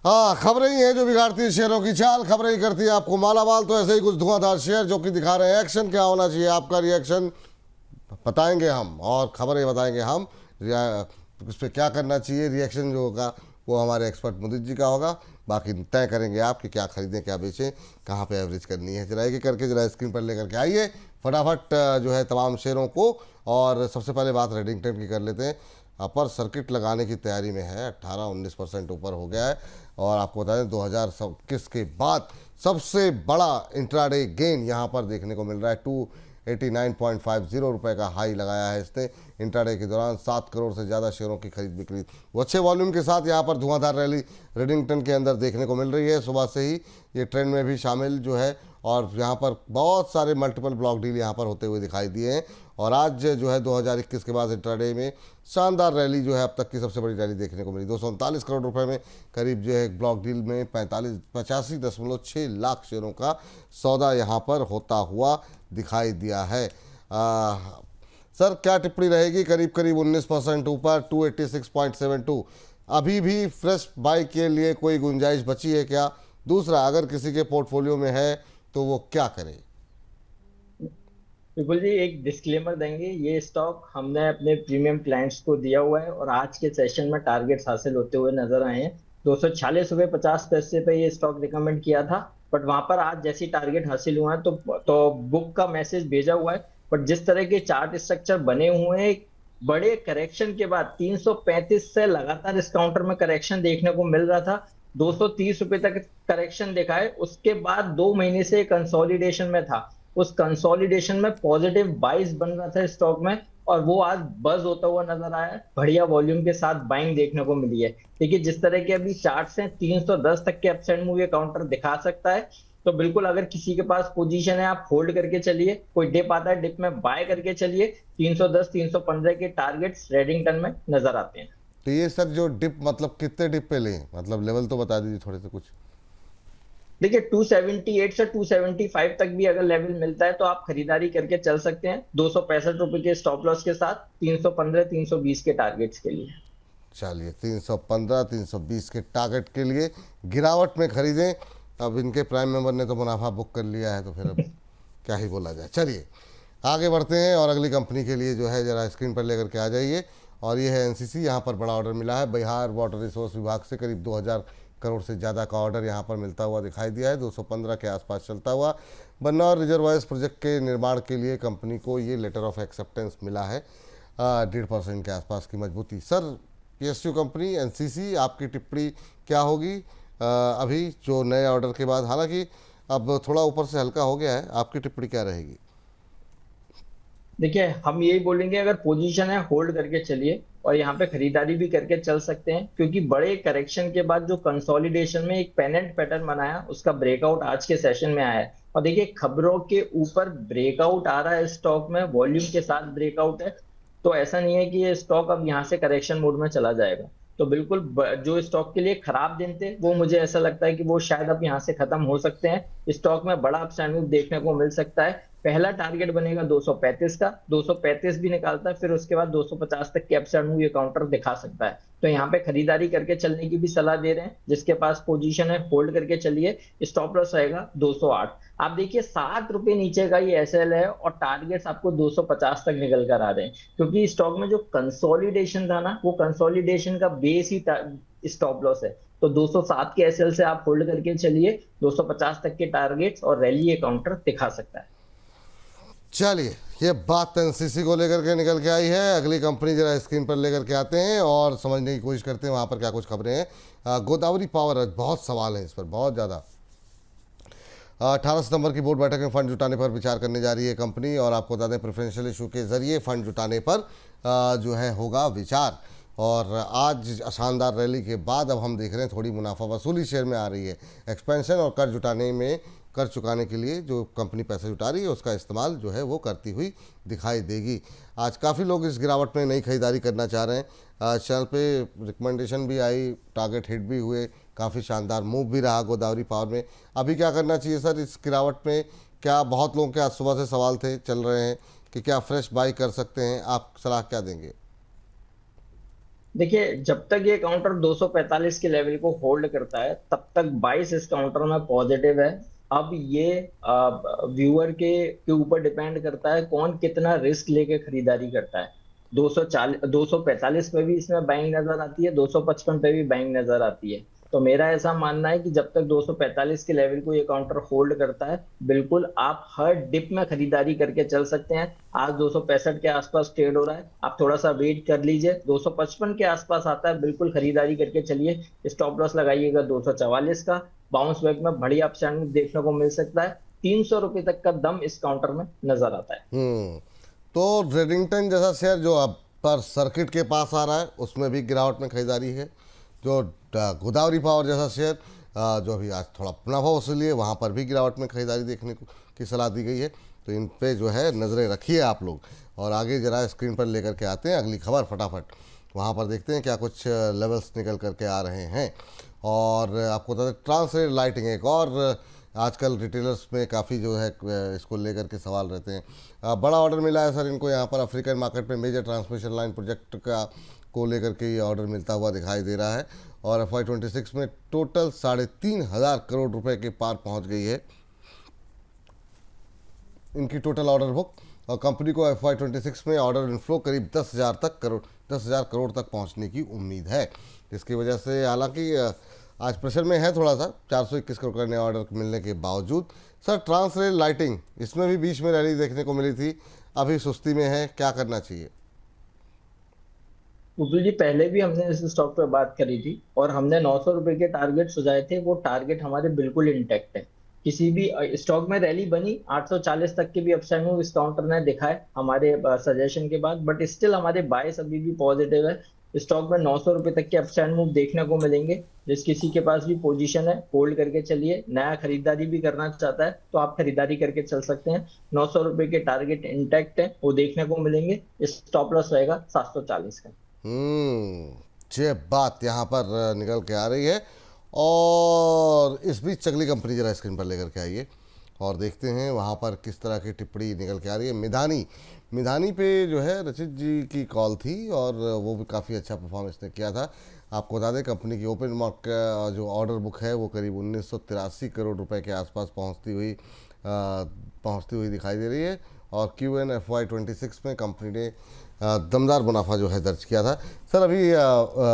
हाँ, खबरें ही हैं जो बिगाड़ती है शेयरों की चाल, खबरें ही करती है आपको मालामाल। तो ऐसे ही कुछ धुआंधार शेयर जो कि दिखा रहे हैं एक्शन। क्या होना चाहिए आपका रिएक्शन बताएंगे हम, और खबरें बताएंगे हम। उस पर क्या करना चाहिए, रिएक्शन जो होगा वो हमारे एक्सपर्ट मुदित जी का होगा। बाकी तय करेंगे आप कि क्या खरीदें क्या बेचें, कहाँ पे एवरेज करनी है। जरा एक करके जरा स्क्रीन पर लेकर के आइए फटाफट जो है तमाम शेयरों को। और सबसे पहले बात रेडिंगटन की कर लेते हैं। अपर सर्किट लगाने की तैयारी में है, 18-19% ऊपर हो गया है। और आपको बता दें 2021 के बाद सबसे बड़ा इंट्राडे गेन यहाँ पर देखने को मिल रहा है। 289.50 रुपये का हाई लगाया है इसने इंट्राडे के दौरान। 7 करोड़ से ज़्यादा शेयरों की खरीद बिक्री वो अच्छे वॉल्यूम के साथ यहाँ पर धुआंधार रैली रेडिंगटन के अंदर देखने को मिल रही है। सुबह से ही ये ट्रेंड में भी शामिल जो है, और यहाँ पर बहुत सारे मल्टीपल ब्लॉक डील यहाँ पर होते हुए दिखाई दिए हैं। और आज जो है 2021 के बाद इंट्राडे में शानदार रैली जो है अब तक की सबसे बड़ी रैली देखने को मिली। 239 करोड़ रुपए में करीब जो है ब्लॉक डील में 85.6 लाख शेयरों का सौदा यहाँ पर होता हुआ दिखाई दिया है। सर क्या टिप्पणी रहेगी? करीब करीब 19% ऊपर, 286.72। अभी भी फ्रेश बाई के लिए कोई गुंजाइश बची है क्या? दूसरा, अगर किसी के पोर्टफोलियो में है तो वो क्या करे? बिल्कुल जी, एक डिस्क्लेमर देंगे। ये स्टॉक हमने अपने प्रीमियम क्लाइंट्स को दिया हुआ है और आज के सेशन में टारगेट्स हासिल होते हुए नजर आए हैं। 246 रुपये 50 पैसे पे ये स्टॉक रिकमेंड किया था, बट वहां पर आज जैसी टारगेट हासिल हुआ है तो बुक का मैसेज भेजा हुआ है। बट जिस तरह के चार्ट स्ट्रक्चर बने हुए हैं, बड़े करेक्शन के बाद 335 से लगातार इस काउंटर में करेक्शन देखने को मिल रहा था। 230 रुपये तक करेक्शन देखा है, उसके बाद 2 महीने से कंसोलिडेशन में था। उस कंसोलिडेशन में पॉजिटिव बाइस बन रहा था स्टॉक में, और वो आज बज होता हुआ नजर आया है। बढ़िया वॉल्यूम के साथ बाइंग देखने को मिली है। देखिए जिस तरह के अभी चार्ट्स हैं, 310 तक के अपसाइड मूव ये काउंटर दिखा सकता है। तो बिल्कुल अगर किसी के पास पोजीशन है, आप होल्ड करके चलिए। कोई डिप आता है, डिप में बाय करके चलिए। 310 315 के टारगेट्स रेडिंगटन में नजर आते हैं। तो ये सर जो डिप मतलब कितने डिप पे लें, मतलब लेवल तो बता दीजिए थोड़े से कुछ। देखिए 278 से 275 तक भी अगर लेवल मिलता है तो आप खरीदारी करके चल सकते हैं। 265 रुपए के स्टॉप लॉस के साथ 315 320 के टारगेट्स के लिए। चलिए 315 320 के टारगेट के लिए गिरावट में खरीदें। अब इनके प्राइम मेंबर ने तो मुनाफा बुक कर लिया है, तो फिर अब क्या ही बोला जाए। चलिए आगे बढ़ते हैं और अगली कंपनी के लिए जो है ज़रा स्क्रीन पर लेकर के आ जाइए। और ये है एनसीसी। यहाँ पर बड़ा ऑर्डर मिला है बिहार वाटर रिसोर्स विभाग से। करीब 2000 करोड़ से ज़्यादा का ऑर्डर यहाँ पर मिलता हुआ दिखाई दिया है। 215 के आसपास चलता हुआ बन्नौर रिजर्वायर्स प्रोजेक्ट के निर्माण के लिए कंपनी को ये लेटर ऑफ एक्सेप्टेंस मिला है। 1.5% के आसपास की मजबूती। सर पीएसयू कंपनी एनसीसी, आपकी टिप्पणी क्या होगी अभी जो नए ऑर्डर के बाद? हालांकि अब थोड़ा ऊपर से हल्का हो गया है, आपकी टिप्पणी क्या रहेगी? देखिए हम यही बोलेंगे, अगर पोजीशन है होल्ड करके चलिए और यहाँ पे खरीदारी भी करके चल सकते हैं, क्योंकि बड़े करेक्शन के बाद जो कंसोलिडेशन में एक पेनेंट पैटर्न बनाया, उसका ब्रेकआउट आज के सेशन में आया है। और देखिए खबरों के ऊपर ब्रेकआउट आ रहा है स्टॉक में, वॉल्यूम के साथ ब्रेकआउट है। तो ऐसा नहीं है कि ये स्टॉक अब यहाँ से करेक्शन मोड में चला जाएगा। तो बिल्कुल जो स्टॉक के लिए खराब दिन थे, वो मुझे ऐसा लगता है कि वो शायद अब यहाँ से खत्म हो सकते हैं। स्टॉक में बड़ा अपसाइड मूव देखने को मिल सकता है। पहला टारगेट बनेगा 235 का, 235 भी निकालता है, फिर उसके बाद 250 तक के अपसाइड मूव ये काउंटर दिखा सकता है। तो यहाँ पे खरीदारी करके चलने की भी सलाह दे रहे हैं। जिसके पास पोजीशन है होल्ड करके चलिए। स्टॉप लॉस रहेगा 208। आप देखिए 7 रुपए नीचे का ये एसएल है और टारगेट्स आपको 250 तक निकल कर आ रहे हैं, क्योंकि स्टॉक में जो कंसोलिडेशन था ना, वो कंसोलिडेशन का बेस ही स्टॉप लॉस है। तो 207 के एसएल से आप होल्ड करके चलिए। 250 तक के टारगेट्स और रैली ये काउंटर दिखा सकता है। चलिए ये बात एनसीसी को लेकर के निकल के आई है। अगली कंपनी जरा स्क्रीन पर लेकर के आते हैं और समझने की कोशिश करते हैं वहाँ पर क्या कुछ खबरें हैं। गोदावरी पावर, बहुत सवाल हैं इस पर, बहुत ज़्यादा। 18 सितंबर की बोर्ड बैठक में फंड जुटाने पर विचार करने जा रही है कंपनी। और आपको बता दें प्रेफरेंशियल इशू के जरिए फंड जुटाने पर जो है होगा विचार। और आज शानदार रैली के बाद अब हम देख रहे हैं थोड़ी मुनाफा वसूली शेयर में आ रही है। एक्सपेंशन और कर चुकाने के लिए जो कंपनी पैसे जुटा रही है उसका इस्तेमाल जो है वो करती हुई दिखाई देगी। आज काफ़ी लोग इस गिरावट में नई खरीदारी करना चाह रहे हैं। चैनल पे रिकमेंडेशन भी आई, टारगेट हिट भी हुए, काफ़ी शानदार मूव भी रहा गोदावरी पावर में। अभी क्या करना चाहिए सर इस गिरावट में? क्या बहुत लोगों के आज सुबह से सवाल थे चल रहे हैं कि क्या फ्रेश बाई कर सकते हैं, आप सलाह क्या देंगे? देखिए, जब तक ये काउंटर 245 के लेवल को होल्ड करता है तब तक 22 इस काउंटर में पॉजिटिव है। अब ये व्यूअर के ऊपर डिपेंड करता है कौन कितना रिस्क लेके खरीदारी करता है। 240 245 पे भी इसमें बाइंग नजर आती है, 255 पे भी बाइंग नजर आती है। तो मेरा ऐसा मानना है कि जब तक 245 के लेवल को ये काउंटर होल्ड करता है, बिल्कुल आप हर डिप में खरीदारी करके चल सकते हैं। आज 265 के आसपास ट्रेड हो रहा है, आप थोड़ा सा वेट कर लीजिए, 255 के आसपास आता है, बिल्कुल खरीदारी करके चलिए। स्टॉप लॉस लगाइएगा 244 का। बाउंस बैक में बढ़िया अपसाइड देखने को मिल सकता है। 300 रुपए तक का दम इस काउंटर में नजर आता है। तो रेडिंगटन जैसा शेयर जो अब पर सर्किट के पास आ रहा है उसमें भी गिरावट में खरीदारी है। जो गोदावरी पावर जैसा शेयर जो अभी आज थोड़ा मुनाफा वसूली है वहाँ पर भी गिरावट में खरीदारी देखने को की सलाह दी गई है। तो इन पे जो है नज़रें रखिए आप लोग। और आगे जरा स्क्रीन पर लेकर के आते हैं अगली खबर फटाफट। वहाँ पर देखते हैं क्या कुछ लेवल्स निकल करके आ रहे हैं। और आपको बता दें ट्रांसरेट लाइटिंग एक और आजकल रिटेलर्स में काफ़ी जो है इसको लेकर के सवाल रहते हैं। बड़ा ऑर्डर मिला है सर इनको यहाँ पर अफ्रीकन मार्केट में मेजर ट्रांसमिशन लाइन प्रोजेक्ट का को लेकर के ये ऑर्डर मिलता हुआ दिखाई दे रहा है। और FY26 में टोटल 3,500 करोड़ रुपए के पार पहुंच गई है इनकी टोटल ऑर्डर बुक। और कंपनी को FY26 में ऑर्डर इनफ्लो करीब 10,000 करोड़ तक पहुंचने की उम्मीद है। इसकी वजह से हालांकि आज प्रेशर में है थोड़ा सा 421 करोड़ का नया ऑर्डर मिलने के बावजूद। सर ट्रांसरेल लाइटिंग इसमें भी बीच में रैली देखने को मिली थी, अभी सुस्ती में है, क्या करना चाहिए? पुतुल जी, पहले भी हमने इस स्टॉक पे बात करी थी और हमने 900 रुपए के टारगेट सुझाए थे। वो टारगेट हमारे बिल्कुल इंटैक्ट है। किसी भी स्टॉक में रैली बनी, 840 तक के भी अपसाइड मूव इस काउंटर ने दिखाए हमारे सजेशन के बाद, बट स्टिल हमारे बायस अभी भी पॉजिटिव है। स्टॉक में 900 रुपए तक के अपसाइड मूव देखने को मिलेंगे। जिस किसी के पास भी पोजीशन है होल्ड करके चलिए। नया खरीदारी भी करना चाहता है तो आप खरीदारी करके चल सकते हैं। 900 रुपए के टारगेट इंटैक्ट है, वो देखने को मिलेंगे। स्टॉप लॉस रहेगा 740 का। ये बात यहाँ पर निकल के आ रही है। और इस बीच अगली कंपनी जरा स्क्रीन पर लेकर के आइए और देखते हैं वहाँ पर किस तरह की टिप्पणी निकल के आ रही है। मिधानी पे जो है रचित जी की कॉल थी और वो भी काफ़ी अच्छा परफॉर्मेंस ने किया था। आपको बता दें कंपनी की ओपन मार्केट जो ऑर्डर बुक है वो करीब 1983 करोड़ रुपए के आसपास पहुँचती हुई दिखाई दे रही है। और Q1 FY26 में कंपनी ने दमदार मुनाफा जो है दर्ज किया था। सर अभी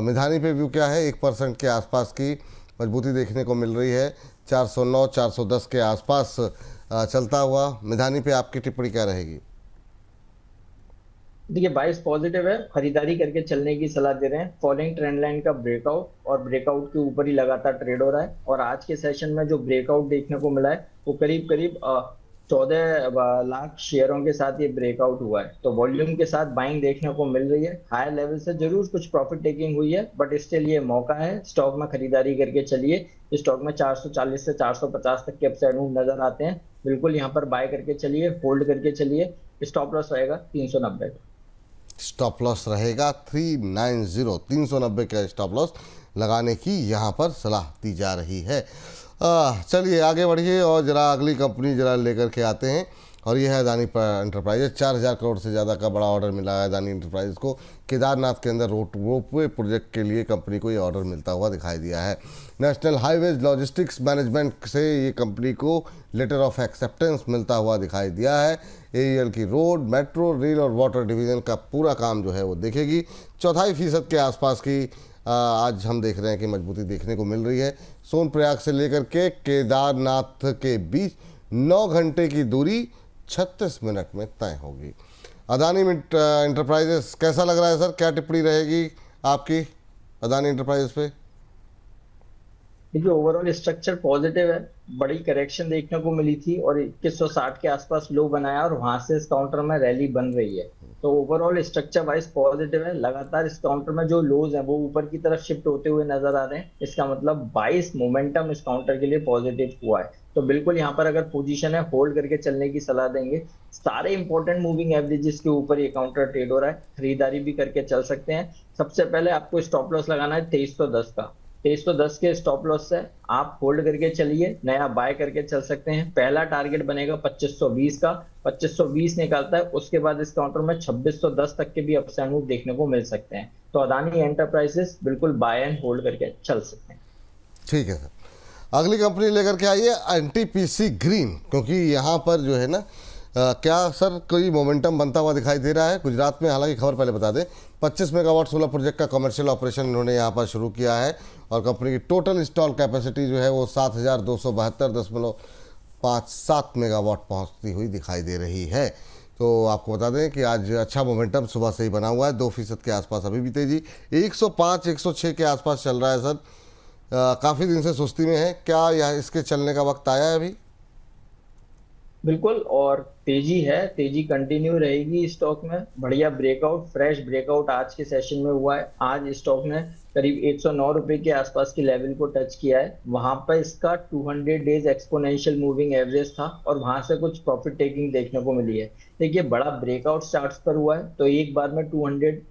मिधानी पे व्यू क्या है? 1% के आसपास की मजबूती देखने को मिल रही है, 409 410 के आसपास चलता हुआ। मिधानी पे आपकी टिप्पणी क्या रहेगी? देखिए, बाइस पॉजिटिव है, खरीदारी करके चलने की सलाह दे रहे हैं। फॉलोइंग ट्रेंड लाइन का ब्रेकआउट और ब्रेकआउट के ऊपर ही लगातार ट्रेड हो रहा है। और आज के सेशन में जो ब्रेकआउट देखने को मिला है वो करीब करीब 14 लाख शेयरों के साथ ये ब्रेकआउट हुआ है। तो वॉल्यूम के साथ बाइंग देखने को मिल रही है। हायर लेवल से जरूर कुछ प्रॉफिट टेकिंग हुई है, बट स्टिल ये मौका है, स्टॉक में खरीदारी करके चलिए। स्टॉक में 440 से 450 तक के अपसाइड मूव नजर आते हैं, बिल्कुल यहाँ पर बाय करके चलिए, होल्ड करके चलिए। स्टॉप लॉस रहेगा 390। स्टॉप लॉस रहेगा 390 का स्टॉप लॉस लगाने की यहाँ पर सलाह दी जा रही है। चलिए आगे बढ़िए और जरा अगली कंपनी जरा लेकर के आते हैं। और यह है अदानी एंटरप्राइजेज। 4,000 करोड़ से ज़्यादा का बड़ा ऑर्डर मिला है अदानी एंटरप्राइजेज को। केदारनाथ के अंदर रोपवे प्रोजेक्ट के लिए कंपनी को ये ऑर्डर मिलता हुआ दिखाई दिया है। नेशनल हाईवेज लॉजिस्टिक्स मैनेजमेंट से ये कंपनी को लेटर ऑफ एक्सेप्टेंस मिलता हुआ दिखाई दिया है। AEL की रोड, मेट्रो, रेल और वाटर डिवीज़न का पूरा काम जो है वो देखेगी। 4.25% के आसपास की आज हम देख रहे हैं कि मजबूती देखने को मिल रही है। सोनप्रयाग से लेकर के केदारनाथ के बीच 9 घंटे की दूरी 36 मिनट में तय होगी। अदानी एंटरप्राइजेस कैसा लग रहा है सर? क्या टिप्पणी रहेगी आपकी अदानी एंटरप्राइजेस पे? देखिए, ओवरऑल स्ट्रक्चर पॉजिटिव है। बड़ी करेक्शन देखने को मिली थी और 2160 के आसपास लो बनाया और वहां से इस काउंटर में रैली बन रही है। तो ओवरऑल स्ट्रक्चर वाइज पॉजिटिव है। लगातार इस काउंटर में जो लोज है वो ऊपर की तरफ शिफ्ट होते हुए नजर आ रहे हैं। इसका मतलब 22 मोमेंटम इस काउंटर के लिए पॉजिटिव हुआ है। तो बिल्कुल यहाँ पर अगर पोजीशन है होल्ड करके चलने की सलाह देंगे। सारे इंपॉर्टेंट मूविंग एवरेजेस के ऊपर ये काउंटर ट्रेड हो रहा है, खरीदारी भी करके चल सकते हैं। सबसे पहले आपको स्टॉप लॉस लगाना है 2310 का। 2310 के स्टॉप लॉस से आप होल्ड करके चलिए, नया बाय करके चल सकते हैं। पहला टारगेट बनेगा 2520 का, 2520 निकालता है उसके बाद इस काउंटर में 2610 तक के भी अपसाइड मूव देखने को मिल सकते हैं। तो अदानी एंटरप्राइजेस बिल्कुल बाय एंड होल्ड करके चल सकते हैं। ठीक है सर, अगली कंपनी लेकर के आइए एनटीपीसी ग्रीन, क्योंकि यहाँ पर जो है ना क्या सर कोई मोमेंटम बनता हुआ दिखाई दे रहा है गुजरात में। हालांकि खबर पहले बता दें, 25 मेगावाट सोलर प्रोजेक्ट का कमर्शियल ऑपरेशन इन्होंने यहाँ पर शुरू किया है और कंपनी की टोटल इंस्टॉल कैपेसिटी जो है वो 7,272.57 मेगावाट पहुँचती हुई दिखाई दे रही है। तो आपको बता दें कि आज अच्छा मोमेंटम सुबह से ही बना हुआ है, 2% के आसपास अभी भी तेजी, 105-106 के आसपास चल रहा है सर। काफ़ी दिन से सुस्ती में है, क्या यह इसके चलने का वक्त आया है अभी? बिल्कुल, और तेजी है, तेजी कंटिन्यू रहेगी स्टॉक में। बढ़िया ब्रेकआउट, फ्रेश ब्रेकआउट आज के सेशन में हुआ है। आज स्टॉक ने करीब 109 रुपए के आसपास की लेवल को टच किया है। वहां पर इसका 200 डेज एक्सपोनेंशियल मूविंग एवरेज था और वहां से कुछ प्रॉफिट टेकिंग देखने को मिली है। देखिए, बड़ा ब्रेकआउट चार्ट्स पर हुआ है, तो एक बार में 200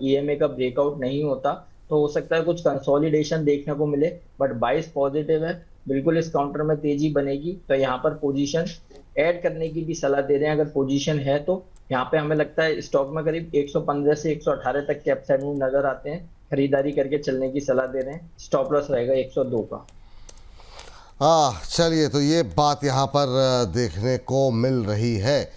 ईएमए का ब्रेकआउट नहीं होता, तो हो सकता है कुछ कंसोलिडेशन देखने को मिले, बट बाइस पॉजिटिव है। बिल्कुल इस काउंटर में तेजी बनेगी, तो यहाँ पर पोजीशन ऐड करने की भी सलाह दे रहे हैं अगर पोजीशन है तो। यहाँ पे हमें लगता है स्टॉक में करीब 115 से 118 तक के अपसाइड मूव नजर आते हैं। खरीदारी करके चलने की सलाह दे रहे हैं। स्टॉप लॉस रहेगा 102 का। चलिए, तो ये बात यहाँ पर देखने को मिल रही है।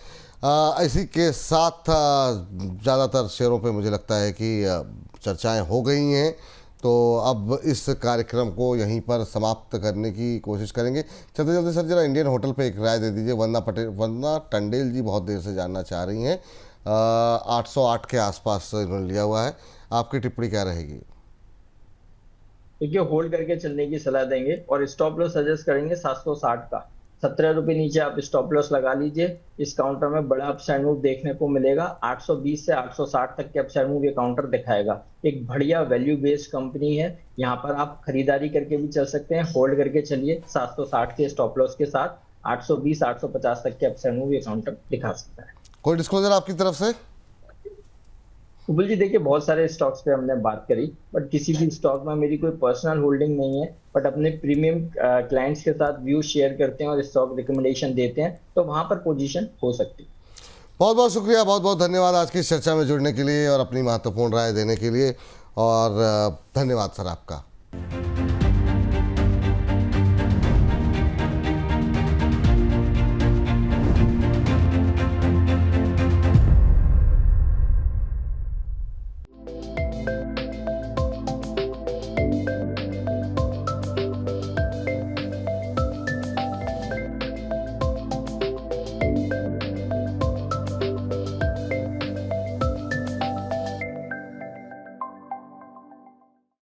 इसी के साथ ज़्यादातर शेयरों पे मुझे लगता है कि चर्चाएं हो गई हैं, तो अब इस कार्यक्रम को यहीं पर समाप्त करने की कोशिश करेंगे। चलते चलते सर जरा इंडियन होटल पे एक राय दे दीजिए। वंदना टंडेल जी बहुत देर से जानना चाह रही हैं, 808 के आसपास इन्होंने लिया हुआ है, आपकी टिप्पणी क्या रहेगी? देखिए, होल्ड करके चलने की सलाह देंगे और स्टॉप लॉस सजेस्ट करेंगे 760 का। 17 रुपए नीचे आप स्टॉप लॉस लगा लीजिए। इस काउंटर में बड़ा अपसाइड मूव देखने को मिलेगा। 820 से 860 तक के अपसाइड मूव ये काउंटर दिखाएगा। एक बढ़िया वैल्यू बेस्ड कंपनी है, यहाँ पर आप खरीदारी करके भी चल सकते हैं। होल्ड करके चलिए 760 के स्टॉप लॉस के साथ। 820 850 तक के अपसाइड मूव ये काउंटर दिखा सकता है। कोई डिस्क्लोजर आपकी तरफ से? कुबल जी, देखिए, बहुत सारे स्टॉक्स पे हमने बात करी, बट किसी भी स्टॉक में मेरी कोई पर्सनल होल्डिंग नहीं है, बट अपने प्रीमियम क्लाइंट्स के साथ व्यू शेयर करते हैं और स्टॉक रिकमेंडेशन देते हैं, तो वहां पर पोजीशन हो सकती है। बहुत बहुत शुक्रिया, बहुत बहुत धन्यवाद आज की इस चर्चा में जुड़ने के लिए और अपनी महत्वपूर्ण राय देने के लिए, और धन्यवाद सर आपका।